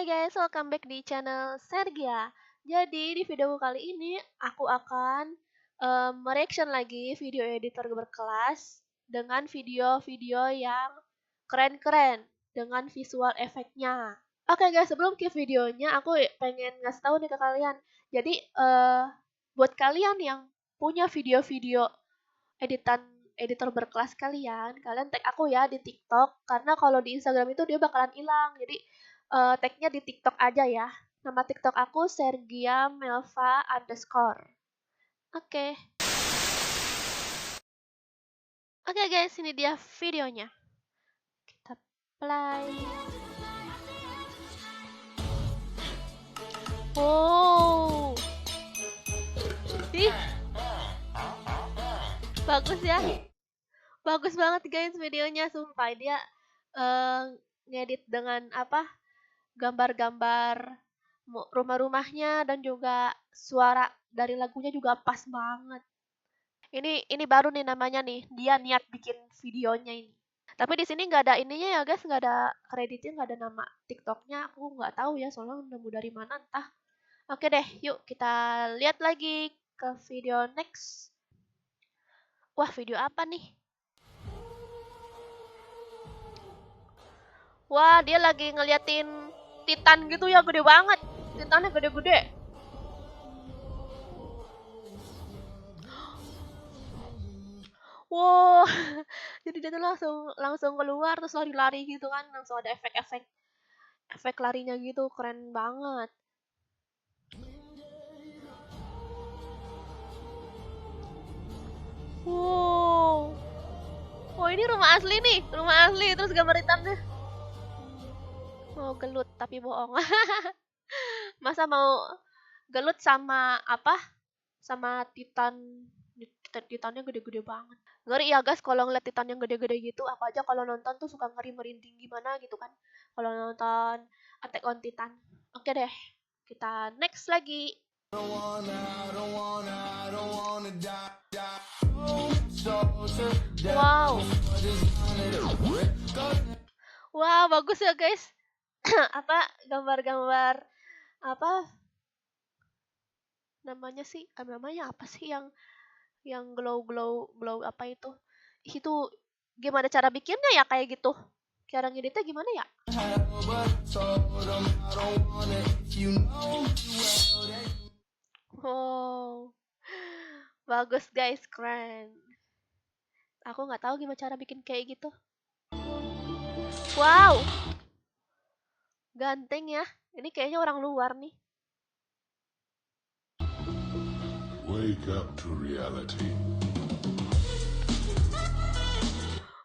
Hai guys, welcome back di channel Sergia. Jadi di video kali ini aku akan mereaction lagi video editor berkelas dengan video-video yang keren-keren dengan visual efeknya. Oke guys, sebelum ke videonya aku pengen ngasih tahu nih ke kalian. Jadi buat kalian yang punya video-video editor berkelas kalian tag aku ya di TikTok karena kalau di Instagram itu dia bakalan hilang. Jadi tagnya di TikTok aja ya. Nama TikTok aku Sergia Melva underscore. Oke. Oke guys, ini dia videonya. Kita play. Oh. Ih. Bagus ya. Bagus banget guys videonya, sumpah dia ngedit dengan apa? Gambar-gambar rumah-rumahnya dan juga suara dari lagunya juga pas banget. Ini baru nih namanya nih, dia niat bikin videonya ini. Tapi di sini nggak ada ininya ya guys, nggak ada kreditnya, nggak ada nama TikToknya. Aku nggak tahu ya, soalnya nemu dari mana entah. Oke deh, yuk kita lihat lagi ke video next. Wah, video apa nih? Wah, dia lagi ngeliatin Titan gitu ya, gede banget. Titannya gede-gede. Wow, jadi dia tuh langsung keluar terus lari-lari gitu kan, langsung ada efek larinya gitu, keren banget. Wow. Oh, ini rumah asli nih, rumah asli terus gambar hitamnya. Mau gelut tapi bohong. Masa mau gelut sama apa? Sama Titannya gede-gede banget. Ngeri ya guys kalau ngeliat Titan yang gede-gede gitu. Aku aja kalau nonton tuh suka ngeri merinding gimana gitu kan. Kalau nonton Attack on Titan. Oke deh, kita next lagi. Wow. Wow, bagus ya guys. Apa gambar-gambar apa namanya sih? Namanya apa sih yang glow apa itu? Itu gimana cara bikinnya ya kayak gitu? Cara ngeditnya gimana ya? Wow, bagus guys, keren. Aku nggak tahu gimana cara bikin kayak gitu. Wow, ganteng ya. Ini kayaknya orang luar nih. Wake up to reality.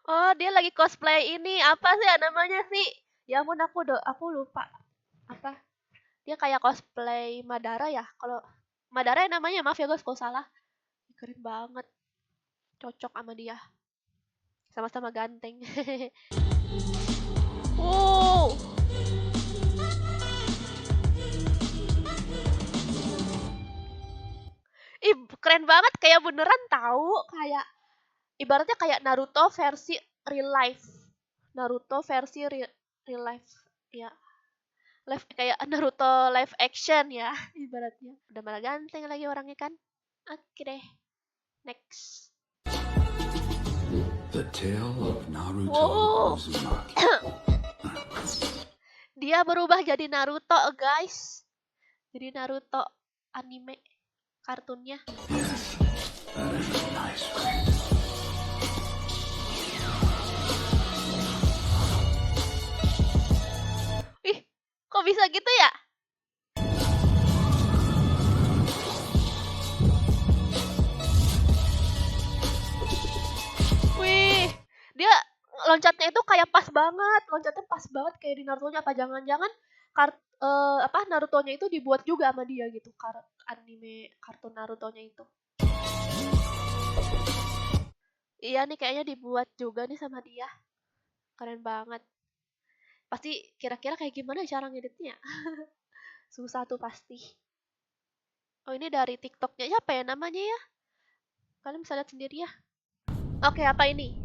Oh, dia lagi cosplay ini. Apa sih ya namanya sih? Ya ampun, aku lupa. Apa? Dia kayak cosplay Madara ya. Kalau Madara ya namanya, maaf ya guys kalau salah. Keren banget. Cocok sama dia. Sama-sama ganteng. Wow. Ih, keren banget, kayak beneran tahu, kayak ibaratnya kayak Naruto versi real life. Naruto versi real life. Ya, live kayak Naruto live action ya ibaratnya. Udah malah ganteng lagi orangnya kan. Oke deh. Next. The tale of Naruto Wow. Uzumaki. Dia berubah jadi Naruto, guys. Jadi Naruto anime kartunnya. Yes, that is a nice way. Ih, kok bisa gitu ya? Wih, dia loncatnya itu kayak pas banget, loncatnya pas banget kayak di Naruto-nya. Apa jangan-jangan apa Naruto-nya itu dibuat juga sama dia gitu, anime kartun Naruto-nya itu. Iya nih kayaknya dibuat juga nih sama dia. Keren banget. Pasti kira-kira kayak gimana cara ngeditnya? Susah tuh pasti. Oh, ini dari TikToknya ya, apa ya namanya ya? Kalian bisa lihat sendiri ya. Oke, apa ini?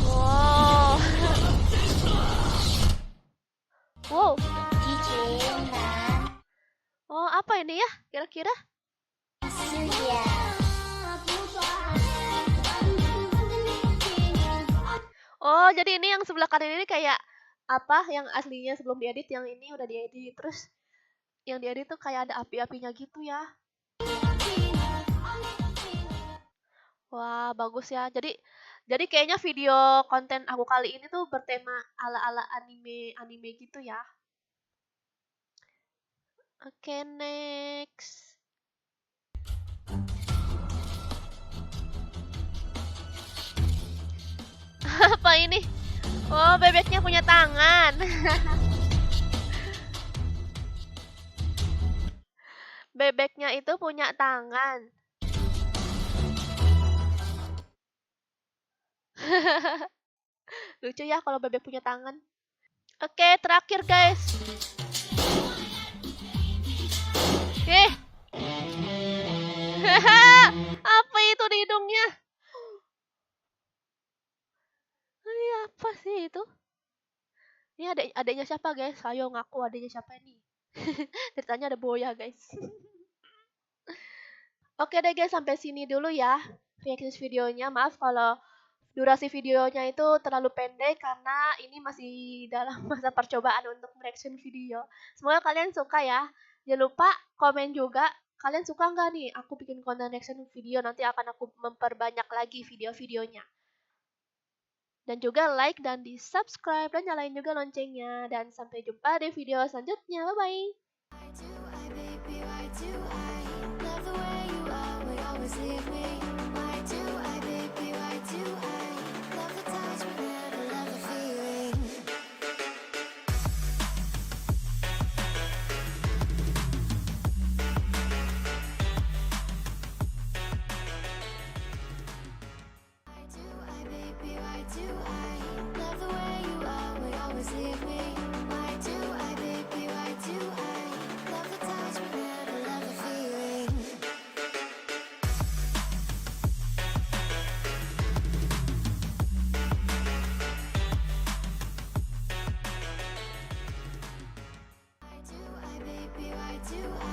Wow. Wow, Cincin dan oh apa ini ya kira-kira? surya. Oh, jadi ini yang sebelah kanan ini kayak apa yang aslinya sebelum diedit, yang ini udah diedit. Terus yang diedit tuh kayak ada api-apinya gitu ya. Wah, bagus ya. Jadi kayaknya video konten aku kali ini tuh bertema ala-ala anime gitu ya. Oke, next. Apa ini? Oh, bebeknya punya tangan. Bebeknya itu punya tangan. Lucu ya kalau bebek punya tangan. Oke, terakhir guys. Oke. Apa itu di hidungnya? Ini apa sih itu? Ini adanya siapa guys? Ayo ngaku adanya siapa ini? Ceritanya ada boya guys. Oke deh guys, sampai sini dulu ya reaction videonya. Maaf kalau durasi videonya itu terlalu pendek karena ini masih dalam masa percobaan untuk reaction video. Semoga kalian suka ya. Jangan lupa komen juga. Kalian suka nggak nih aku bikin konten reaction video? Nanti akan aku memperbanyak lagi video-videonya. Dan juga like dan di subscribe dan nyalain juga loncengnya. Dan sampai jumpa di video selanjutnya. Bye-bye. Why do I, baby, why do I love the way you always, always leave me? Why do I, baby, why do I love the touch but never love the feeling? Why do I, baby, why do I love the way you always, always leave me? Why do I, baby, why do I love the touch but never love the feeling? Why do I, baby, why do I